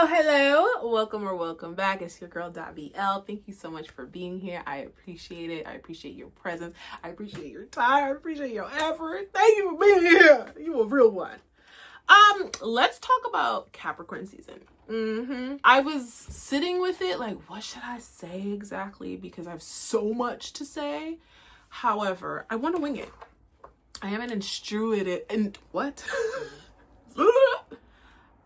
Hello. Welcome or welcome back. It's your girl, .BL. Thank you so much for being here. I appreciate it. I appreciate your presence. I appreciate your time. I appreciate your effort. Thank you for being here. You a real one. Let's talk about Capricorn season. I was sitting with it like, what should I say exactly? Because I have so much to say. However, I want to wing it. I am an instruitive and what?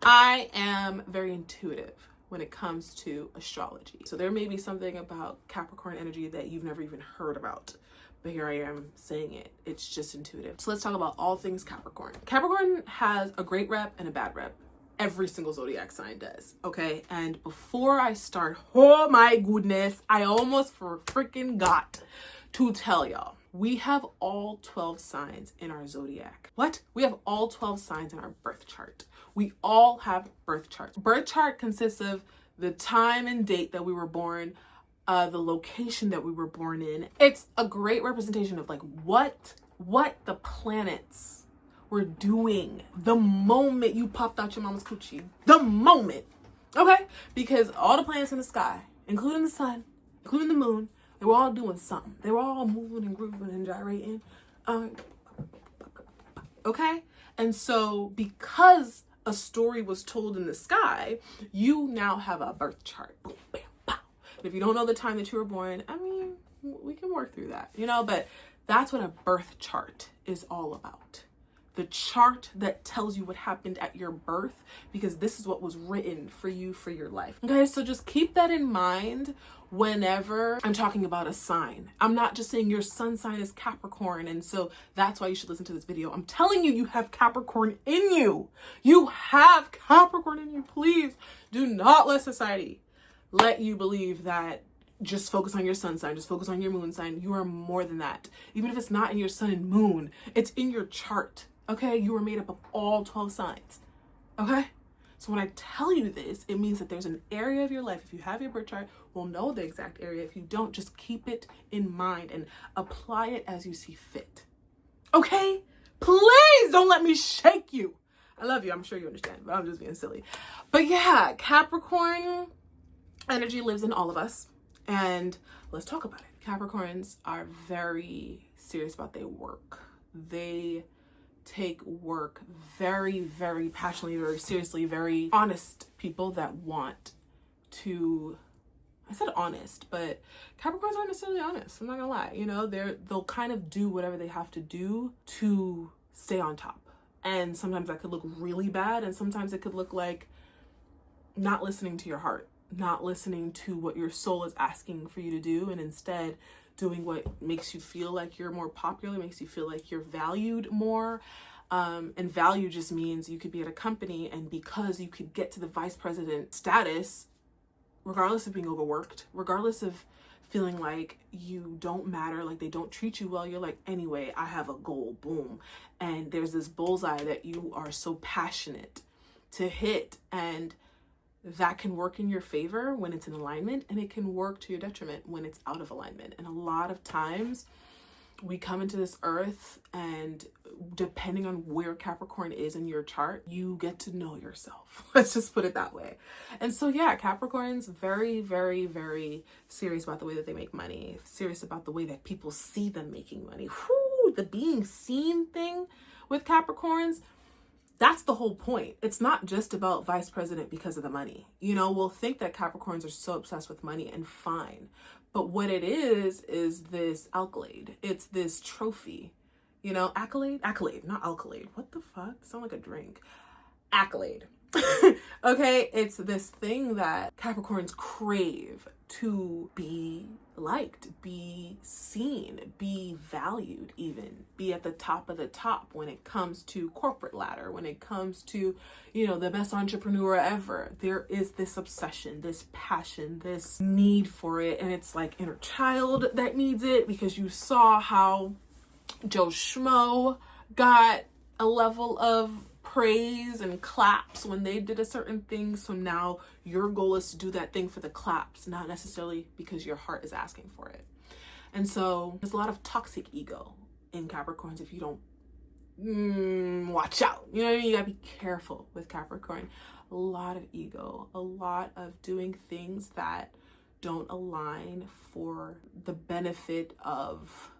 I am very intuitive when it comes to astrology. So there may be something about Capricorn energy that you've never even heard about. But here I am saying it. It's just intuitive. So let's talk about all things Capricorn. Capricorn has a great rep and a bad rep. Every single zodiac sign does, okay? And before I start, oh my goodness, I almost freaking got to tell y'all. We have all 12 signs in our zodiac. What? We have all 12 signs in our birth chart. We all have birth charts. Birth chart consists of the time and date that we were born, the location that we were born in. It's a great representation of like what the planets were doing the moment you popped out your mama's coochie. The moment, okay? Because all the planets in the sky, including the sun, including the moon, they were all doing something. They were all moving and grooving and gyrating. Okay? And so because a story was told in the sky, you now have a birth chart. Boom, bam, pow. And if you don't know the time that you were born, I mean, we can work through that, but that's what a birth chart is all about. The chart that tells you what happened at your birth, because this is what was written for you for your life. Okay, so just keep that in mind whenever I'm talking about a sign. I'm not just saying your sun sign is Capricorn, and so that's why you should listen to this video. I'm telling you, you have Capricorn in you. You have Capricorn in you. Please do not let society let you believe that just focus on your sun sign, just focus on your moon sign. You are more than that. Even if it's not in your sun and moon, it's in your chart. Okay, you are made up of all 12 signs. Okay, so when I tell you this, it means that there's an area of your life. If you have your birth chart, we'll know the exact area. If you don't, just keep it in mind and apply it as you see fit. Okay, please don't let me shake you. I love you. I'm sure you understand, but I'm just being silly. But yeah, Capricorn energy lives in all of us. And let's talk about it. Capricorns are very serious about their work. They take work very, very passionately, very seriously, very honest people that want to, I said honest, but Capricorns aren't necessarily honest. I'm not gonna lie. They'll kind of do whatever they have to do to stay on top. And sometimes that could look really bad. And sometimes it could look like not listening to your heart, not listening to what your soul is asking for you to do, and instead doing what makes you feel like you're more popular, makes you feel like you're valued more. And value just means you could be at a company, and because you could get to the vice president status, regardless of being overworked, regardless of feeling like you don't matter, like they don't treat you well, you're like, anyway, I have a goal, boom. And there's this bullseye that you are so passionate to hit, and that can work in your favor when it's in alignment, and it can work to your detriment when it's out of alignment. And a lot of times we come into this earth, and depending on where Capricorn is in your chart, you get to know yourself. Let's just put it that way. And so yeah, Capricorn's very, very, very serious about the way that they make money, serious about the way that people see them making money. Whew, the being seen thing with Capricorns, that's the whole point. It's not just about vice president because of the money. We'll think that Capricorns are so obsessed with money, and fine. But what it is this accolade. It's this trophy. Accolade, not alkalade. What the fuck? Sound like a drink. Accolade. Okay, it's this thing that Capricorns crave to be liked, be seen, be valued, even be at the top of the top when it comes to corporate ladder, when it comes to, the best entrepreneur ever. There is this obsession, this passion, this need for it. And it's like inner child that needs it, because you saw how Joe Schmo got a level of praise and claps when they did a certain thing. So now your goal is to do that thing for the claps, not necessarily because your heart is asking for it. And so there's a lot of toxic ego in Capricorns if you don't watch out. You know what I mean? You gotta be careful with Capricorn. a lot of ego, a lot of doing things that don't align for the benefit of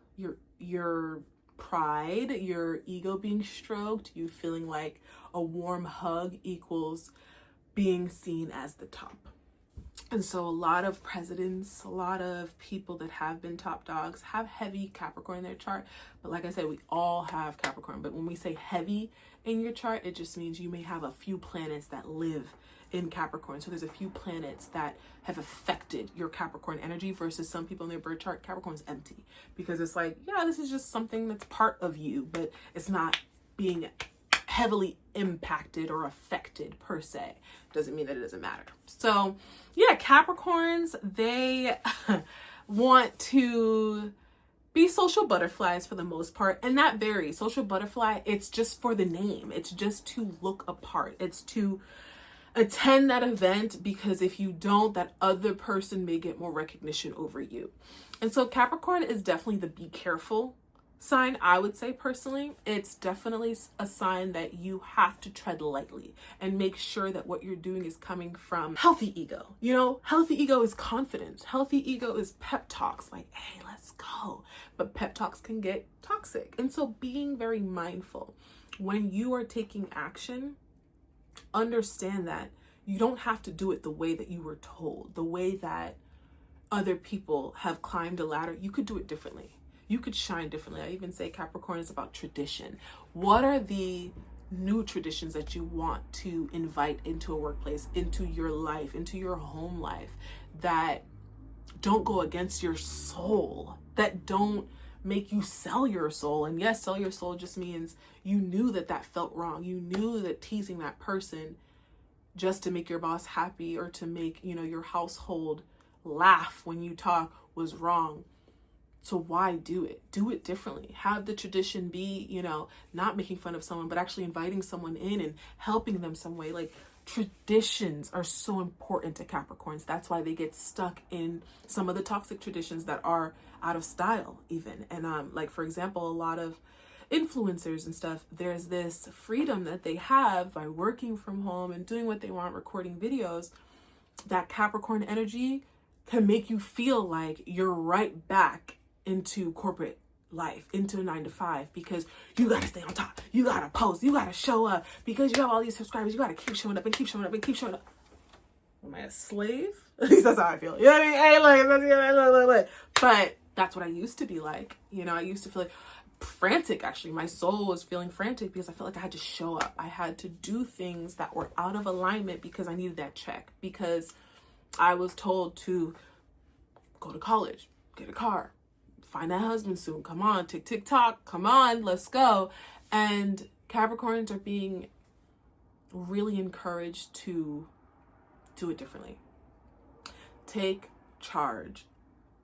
your pride, your ego being stroked, you feeling like a warm hug equals being seen as the top. And so a lot of presidents, a lot of people that have been top dogs have heavy Capricorn in their chart. But like I said, we all have Capricorn. But when we say heavy in your chart, it just means you may have a few planets that live in Capricorn. So there's a few planets that have affected your Capricorn energy versus some people in their birth chart, Capricorn's empty. Because it's like, yeah, this is just something that's part of you, but it's not being heavily impacted or affected per se. Doesn't mean that it doesn't matter. So yeah, Capricorns, they want to be social butterflies for the most part, and that varies. Social butterfly, it's just for the name. It's just to look apart. It's to attend that event because if you don't, that other person may get more recognition over you. And so Capricorn is definitely the be careful sign, I would say personally. It's definitely a sign that you have to tread lightly and make sure that what you're doing is coming from healthy ego. You know, healthy ego is confidence. Healthy ego is pep talks like, hey, let's go. But pep talks can get toxic. And so being very mindful when you are taking action, understand that you don't have to do it the way that you were told, the way that other people have climbed a ladder. You could do it differently. You could shine differently. I even say Capricorn is about tradition. What are the new traditions that you want to invite into a workplace, into your life, into your home life, that don't go against your soul, that don't make you sell your soul? And yes, sell your soul just means you knew that that felt wrong. You knew that teasing that person just to make your boss happy or to make, you know, your household laugh when you talk was wrong. So why do it? Do it differently. Have the tradition be, you know, not making fun of someone, but actually inviting someone in and helping them some way. Like, traditions are so important to Capricorns. That's why they get stuck in some of the toxic traditions that are out of style even. And like, for example, a lot of influencers and stuff, there's this freedom that they have by working from home and doing what they want, recording videos. That Capricorn energy can make you feel like you're right back into corporate life, into 9-to-5, because you got to stay on top. You got to post. You got to show up because you have all these subscribers. You got to keep showing up and keep showing up and keep showing up. Am I a slave? At least that's how I feel. You know what I mean? Hey, look. But that's what I used to be like. You know, I used to feel like frantic. Actually, my soul was feeling frantic because I felt like I had to show up. I had to do things that were out of alignment because I needed that check, because I was told to go to college, get a car, find that husband soon. Come on, tick, tock. Come on, let's go. And Capricorns are being really encouraged to do it differently. Take charge,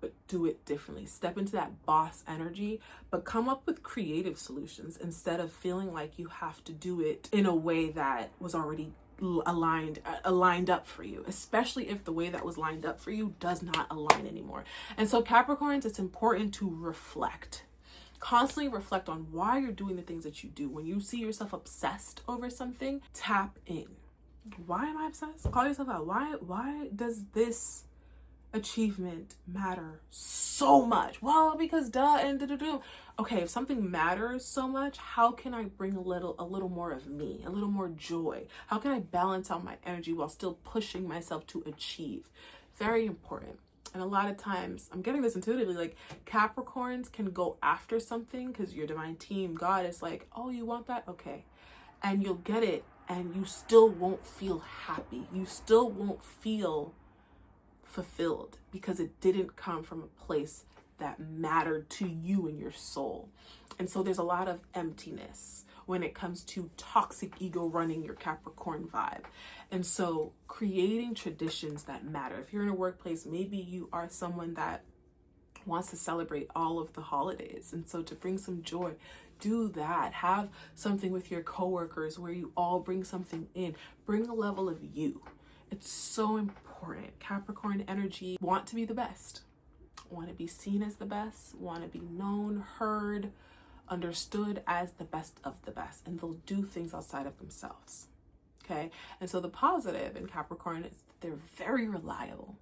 but do it differently. Step into that boss energy, but come up with creative solutions instead of feeling like you have to do it in a way that was already aligned up for you, especially if the way that was lined up for you does not align anymore. And so Capricorns, it's important to reflect. Constantly reflect on why you're doing the things that you do. When you see yourself obsessed over something, tap in. Why am I obsessed? Call yourself out. Why does this achievement matter so much? Well, because duh and do. Okay, if something matters so much, how can I bring a little more of me, a little more joy? How can I balance out my energy while still pushing myself to achieve? Very important. And a lot of times, I'm getting this intuitively, like Capricorns can go after something because your divine team, God, is like, oh, you want that? Okay. And you'll get it, and you still won't feel happy. You still won't feel fulfilled because it didn't come from a place that mattered to you and your soul. And so there's a lot of emptiness when it comes to toxic ego running your Capricorn vibe. And so creating traditions that matter. If you're in a workplace, maybe you are someone that wants to celebrate all of the holidays. And so to bring some joy, do that. Have something with your coworkers where you all bring something in. Bring a level of you. It's so important. Capricorn energy want to be the best, want to be seen as the best, want to be known, heard, understood as the best of the best, and they'll do things outside of themselves. Okay. And so the positive in Capricorn is they're very reliable.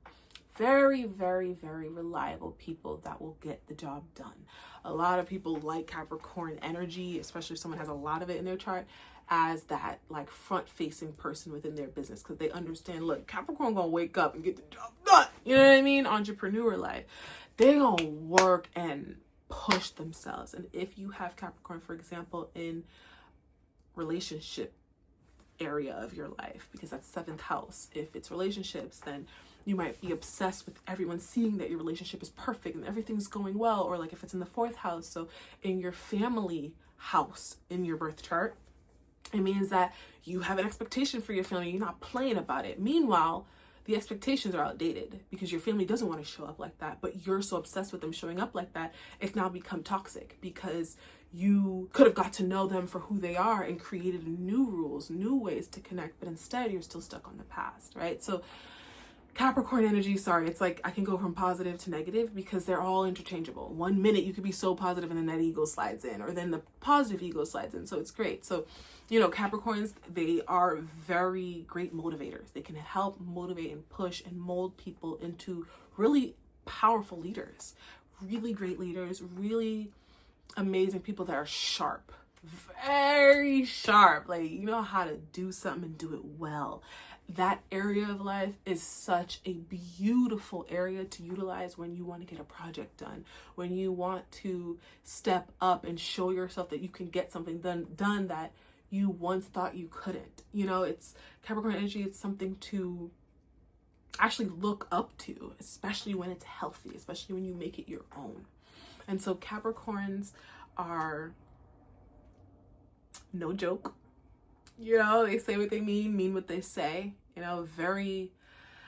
Very, very, very reliable people that will get the job done. A lot of people like Capricorn energy, especially if someone has a lot of it in their chart, as that like front-facing person within their business, because they understand, look, Capricorn gonna wake up and get the job done. You know what I mean? Entrepreneur life. They're gonna work and push themselves. And if you have Capricorn, for example, in relationship area of your life, because that's 7th house, if it's relationships, then you might be obsessed with everyone seeing that your relationship is perfect and everything's going well. Or like if it's in the 4th house, so in your family house in your birth chart, it means that you have an expectation for your family. You're not playing about it. Meanwhile, the expectations are outdated because your family doesn't want to show up like that, but you're so obsessed with them showing up like that, it's now become toxic because you could have got to know them for who they are and created new rules, new ways to connect, but instead you're still stuck on the past, right? So Capricorn energy, sorry, it's like I can go from positive to negative because they're all interchangeable. 1 minute you could be so positive and then that ego slides in, or then the positive ego slides in. So it's great. So, you know, Capricorns, they are very great motivators. They can help motivate and push and mold people into really powerful leaders, really great leaders, really amazing people that are sharp, very sharp. Like, you know how to do something and do it well. That area of life is such a beautiful area to utilize when you want to get a project done, when you want to step up and show yourself that you can get something done that you once thought you couldn't. You know, it's Capricorn energy. It's something to actually look up to, especially when it's healthy, especially when you make it your own. And so Capricorns are no joke. You know, they say what they mean what they say. You know,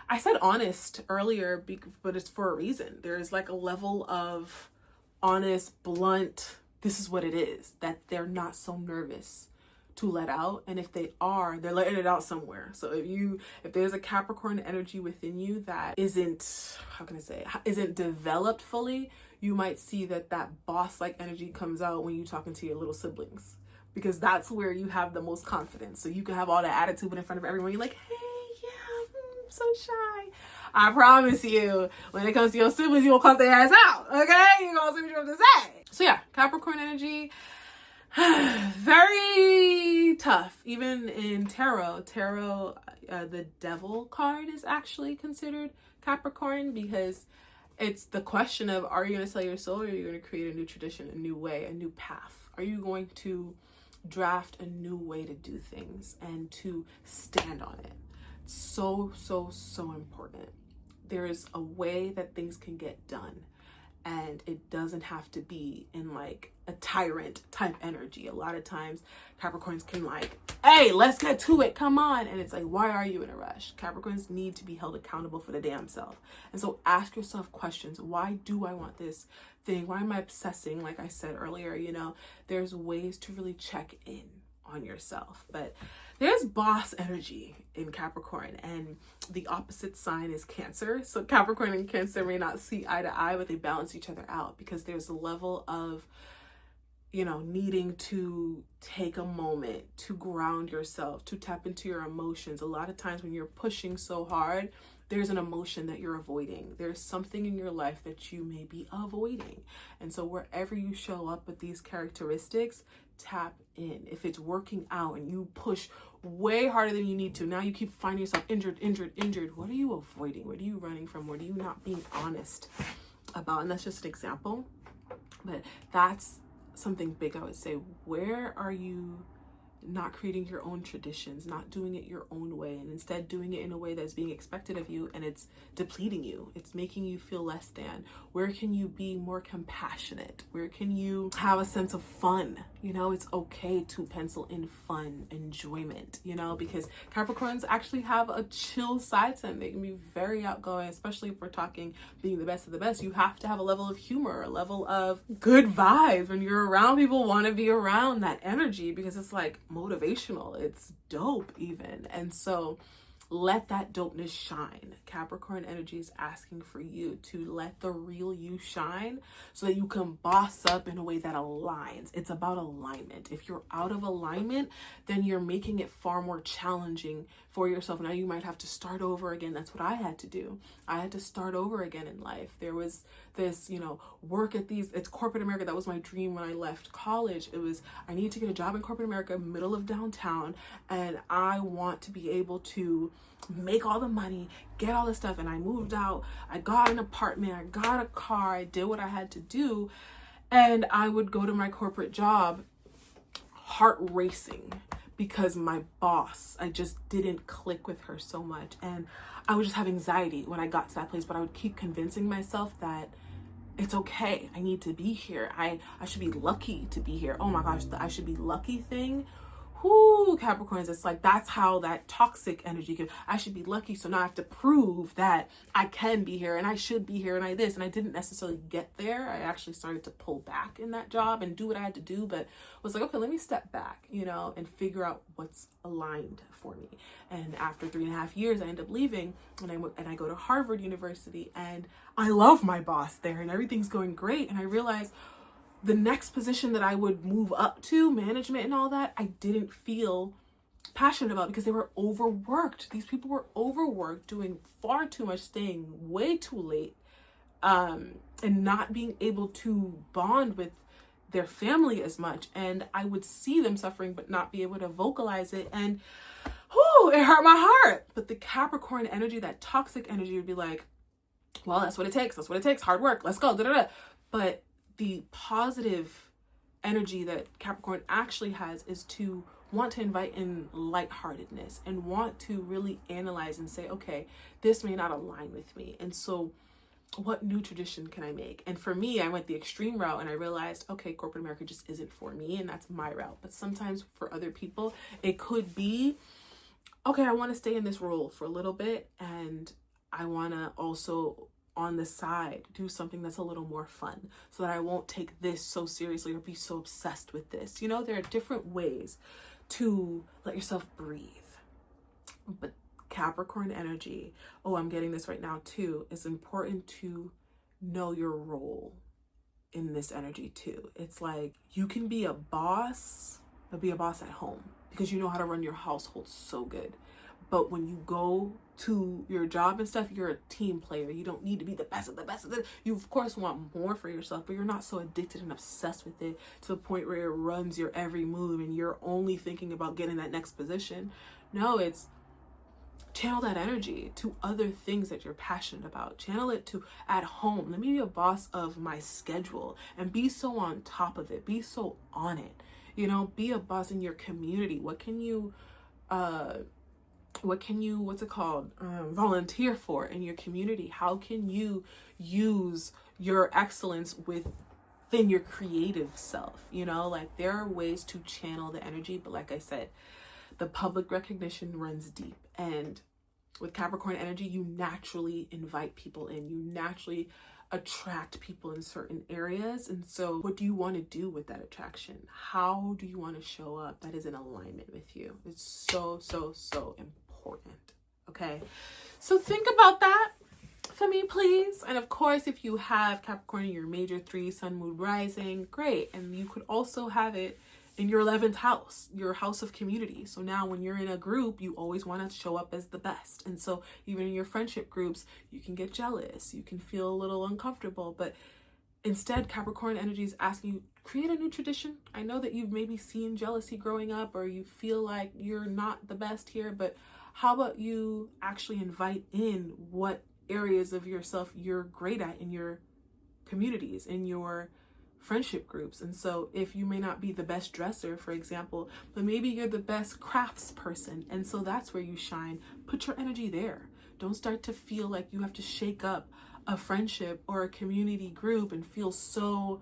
I said honest earlier, but it's for a reason. There's like a level of honest, blunt, this is what it is, that they're not so nervous to let out. And if they are, they're letting it out somewhere. So if there's a Capricorn energy within you that isn't developed fully, you might see that boss-like energy comes out when you're talking to your little siblings, because that's where you have the most confidence. So you can have all that attitude, but in front of everyone, you're like, hey, yeah, I'm so shy. I promise you, when it comes to your siblings, you won't cuss their ass out, okay? You're going to see what you have to say. So yeah, Capricorn energy, very tough. Even in tarot, the devil card is actually considered Capricorn, because it's the question of, are you going to sell your soul, or are you going to create a new tradition, a new way, a new path? Are you going to draft a new way to do things and to stand on it? So important. There is a way that things can get done, and it doesn't have to be in like a tyrant type energy. A lot of times Capricorns can like, hey, let's get to it, come on. And it's like, why are you in a rush? Capricorns need to be held accountable for the damn self. And so ask yourself questions. Why do I want this thing? Why am I obsessing? Like I said earlier, you know, there's ways to really check in on yourself. But there's boss energy in Capricorn, and the opposite sign is Cancer. So Capricorn and Cancer may not see eye to eye, but they balance each other out, because there's a level of, you know, needing to take a moment to ground yourself, to tap into your emotions. A lot of times when you're pushing so hard, there's an emotion that you're avoiding. There's something in your life that you may be avoiding. And so wherever you show up with these characteristics, tap in. If it's working out and you push way harder than you need to, now you keep finding yourself injured. What are you avoiding? What are you running from? What are you not being honest about? And that's just an example, but that's something big. I would say, where are you not creating your own traditions, not doing it your own way, and instead doing it in a way that's being expected of you, and it's depleting you, it's making you feel less than? Where can you be more compassionate? Where can you have a sense of fun? You know, it's okay to pencil in fun, enjoyment, you know, because Capricorns actually have a chill side to them. They can be very outgoing, especially if we're talking being the best of the best. You have to have a level of humor, a level of good vibes. When you're around people, want to be around that energy, because it's like motivational, it's dope even. And so let that dopeness shine. Capricorn energy is asking for you to let the real you shine so that you can boss up in a way that aligns. It's about alignment. If you're out of alignment, then you're making it far more challenging for yourself. Now you might have to start over again. That's what I had to do. I had to start over again in life. There was this, work at it's corporate America. That was my dream when I left college. It was, I need to get a job in corporate America, middle of downtown, and I want to be able to make all the money, get all this stuff. And I moved out, I got an apartment, I got a car, I did what I had to do. And I would go to my corporate job, heart racing, because my boss, I just didn't click with her so much. And I would just have anxiety when I got to that place, but I would keep convincing myself that it's okay. I need to be here. I should be lucky to be here. Oh my gosh, the I should be lucky thing. Whoo, Capricorns, it's like that's how that toxic energy can. I should be lucky, so now I have to prove that I can be here and I should be here and I this. And I didn't necessarily get there. I actually started to pull back in that job and do what I had to do, but was like, okay, let me step back, and figure out what's aligned for me. And after 3.5 years, I end up leaving and I go to Harvard University, and I love my boss there and everything's going great. And I realized the next position that I would move up to, management and all that, I didn't feel passionate about because they were overworked. These people were overworked, doing far too much, staying way too late, and not being able to bond with their family as much. And I would see them suffering but not be able to vocalize it. And it hurt my heart. But the Capricorn energy, that toxic energy, would be like, well, that's what it takes. That's what it takes. Hard work. Let's go. But the positive energy that Capricorn actually has is to want to invite in lightheartedness and want to really analyze and say, okay, this may not align with me. And so what new tradition can I make? And for me, I went the extreme route and I realized, okay, corporate America just isn't for me, and that's my route. But sometimes for other people, it could be, okay, I want to stay in this role for a little bit, and I want to also on the side do something that's a little more fun so that I won't take this so seriously or be so obsessed with this. There are different ways to let yourself breathe. But Capricorn energy, I'm getting this right now too, it's important to know your role in this energy too. It's like you can be a boss, but be a boss at home because you know how to run your household so good. But when you go to your job and stuff, you're a team player. You don't need to be the best of the best of it. You, of course, want more for yourself, but you're not so addicted and obsessed with it to the point where it runs your every move and you're only thinking about getting that next position. No, it's channel that energy to other things that you're passionate about. Channel it to at home. Let me be a boss of my schedule and be so on top of it. Be so on it. Be a boss in your community. What can you volunteer for in your community? How can you use your excellence within your creative self? There are ways to channel the energy, but like I said, the public recognition runs deep. And with Capricorn energy, you naturally invite people in. You naturally attract people in certain areas. And so what do you want to do with that attraction? How do you want to show up that is in alignment with you? It's so, so, so important. Okay. So think about that for me, please. And of course, if you have Capricorn in your major 3, sun, moon, rising, great. And you could also have it in your 11th house, your house of community. So now when you're in a group, you always want to show up as the best. And so even in your friendship groups, you can get jealous, you can feel a little uncomfortable, but instead Capricorn energy is asking you, create a new tradition. I know that you've maybe seen jealousy growing up, or you feel like you're not the best here, but how about you actually invite in what areas of yourself you're great at in your communities, in your friendship groups. And so if you may not be the best dresser, for example, but maybe you're the best crafts person, and so that's where you shine, put your energy there. Don't start to feel like you have to shake up a friendship or a community group and feel so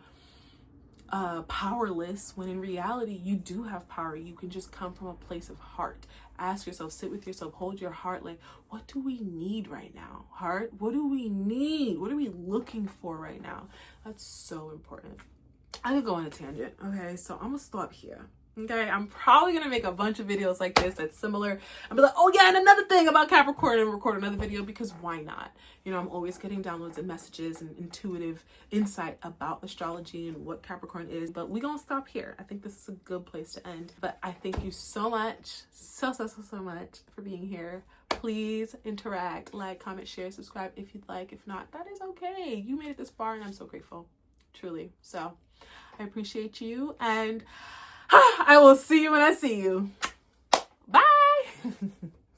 powerless, when in reality you do have power. You can just come from a place of heart. Ask yourself, sit with yourself, hold your heart, like, what do we need right now? Heart, what do we need? What are we looking for right now? That's so important. I could go on a tangent. Okay, so I'm gonna stop here. Okay, I'm probably gonna make a bunch of videos like this that's similar and be like, oh yeah, and another thing about Capricorn, and record another video, because why not? You know, I'm always getting downloads and messages and intuitive insight about astrology and what Capricorn is. But we're gonna stop here. I think this is a good place to end. But I thank you so much, so much for being here. Please interact, like, comment, share, subscribe if you'd like. If not, that is okay. You made it this far and I'm so grateful, truly. So I appreciate you, and I will see you when I see you. Bye.